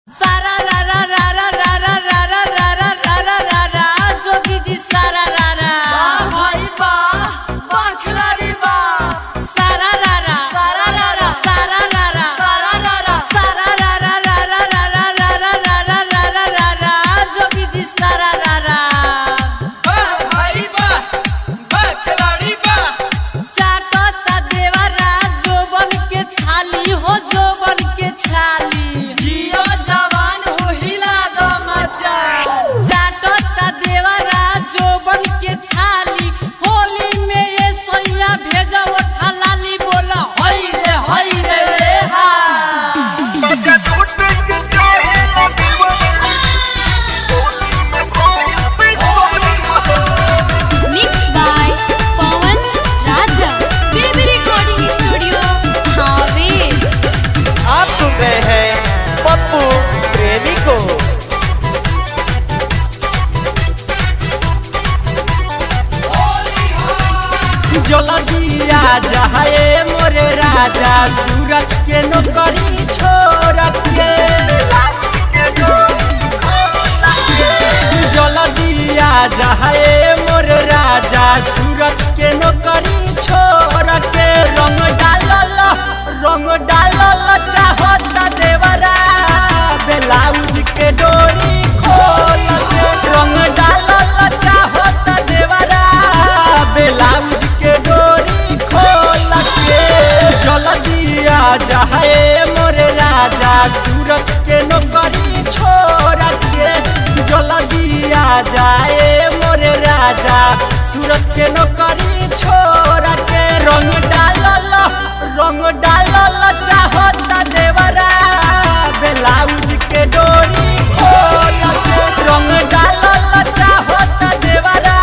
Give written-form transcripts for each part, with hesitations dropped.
सारा रा रा रा रा रा रा रा रा रा रा रा रा रा रा जोगी जी सारा रा रा भाई बा खिलाड़ी बा सारा रा रा सारा रा रा सारा रा रा सारा रा रा सारा रा रा रा रा रा रा रा रा रा रा रा रा रा रा जोगी जी सारा रा रा भाई बा खिलाड़ी बा चाटता देवरा जोबन के छाली हो जोबन के छाली जियो जवान हो हिला दो मचा चाटता देवरा जोबन के छाली होली में ये सोया भेजा उठा लाली बोला हई रे रे हा Mixed by Pawan Raja, Baby Recording Studio, Havel. आप सुन रहे हैं पप्पू प्रेमी को। जल्दिया जहाए मोरे राजा सूरत के नौकरी छोड़ के जल्दिया जहाए मोरे राजा सूरत के नौकरी छोड़ के रंग डालल चाहता देवरा ब्लाउज के डोरी खोल के रंग डालल चाहता देवरा ब्लाउज के डोरी खोल के जल्दिया जहाए मोरे राजा सूरत के नौकरी छोड़ के जल्दिया जाए मोरे राजा सूरत के नौकरी छोड़ के रंग डालल चाहता देवरा ब्लाउज के डोरी खोल के रंग डालल चाहता देवरा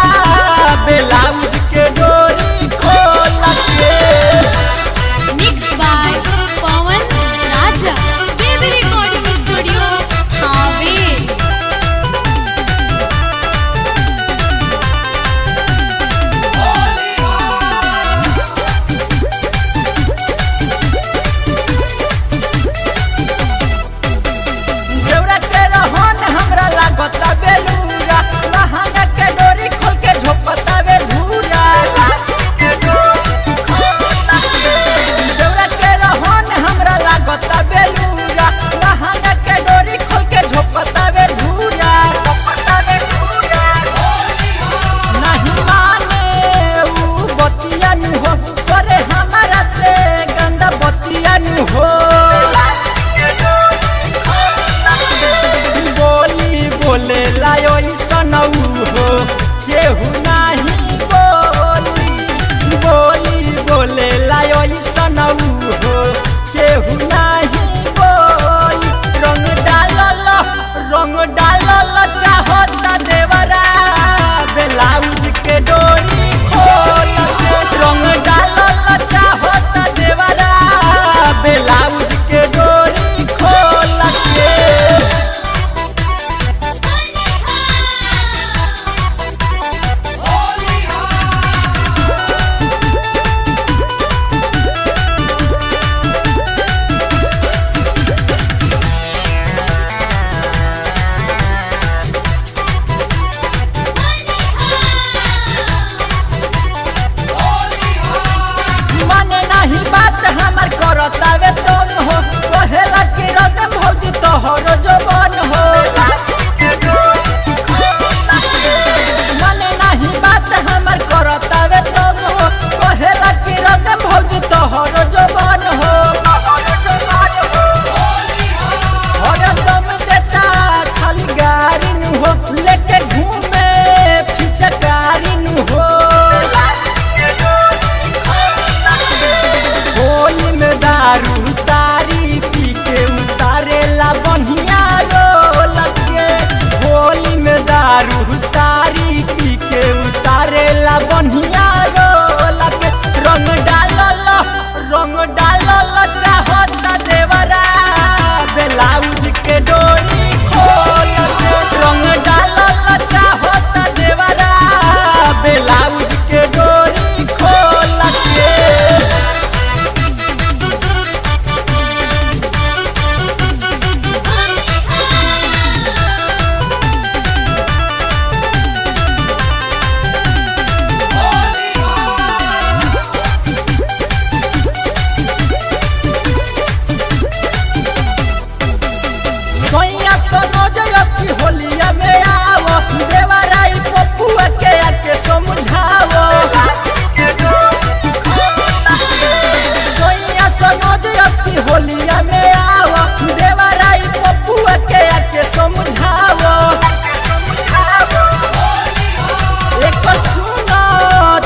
ब्लाउज के डोरी खोल के Mixed by Pawan Raja, Baby Recording Studio, Havel. देवरा के रहन हमरा लागता बेलूरा लहंगा के डोरी खोल के झोपता बे धूरा देवरा के रहन हमरा लागता बेलूरा लहंगा के डोरी खोल के झोपता बे धूरा नहीं माने ऊ बतिया नु हो करे हमारा से गंदा बतिया नु हो बोले लायो सनऊ हो केहू नहीं बोले लायो सनऊ हो केहू नहीं बोली रंग डालल चाहता देवरा ब्लाउज के डोरी खोल के रंग डालल चाहता देवरा ब्लाउज के डोरी खोल के माने नहीं बात हमर करतावे तुम हो कहेला कि रंग भौजी तोहरो जवान हो माने नहीं बात हमर करतावे तुम हो कहेला कि रंग भौजी तोहरो जवान हो और तुम देता खाली गाड़ी नु हो लेके घूमे फिचकारी नु हो होली में दारू तारी पी के उतारे ला बढ़िया रोल के सोइया सनोज अति होलिया में आवो देवराई पपुआ के आके समझावो सोइया सनोज अति होलिया में आवो देवराई पपुआ के आके समझावो एक सुनो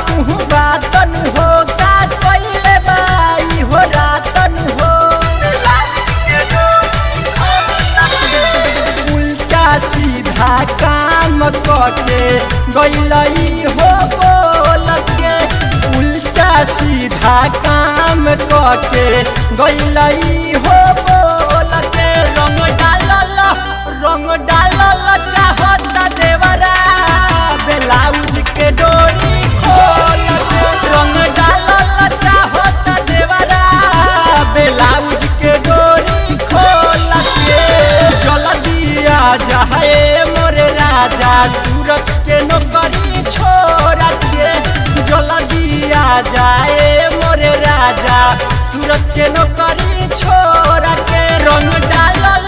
तू बातन हो का कइले बाई हो रातन हो उल्टा सीधा काम करके गइलई हो बोल के उल्टा सीधा काम करके गइलई हो बोल के रंग डालल चाहता देवरा ब्लाउज के डोरी खोल के रंग डालल चाहता देवरा ब्लाउज के डोरी खोल के जल्दी आ जाए मोरे राजा सूरत के नौकरी छोड़ के जल्दी आ जाए मोरे राजा सूरत के नौकरी छोड़ के रंग डालल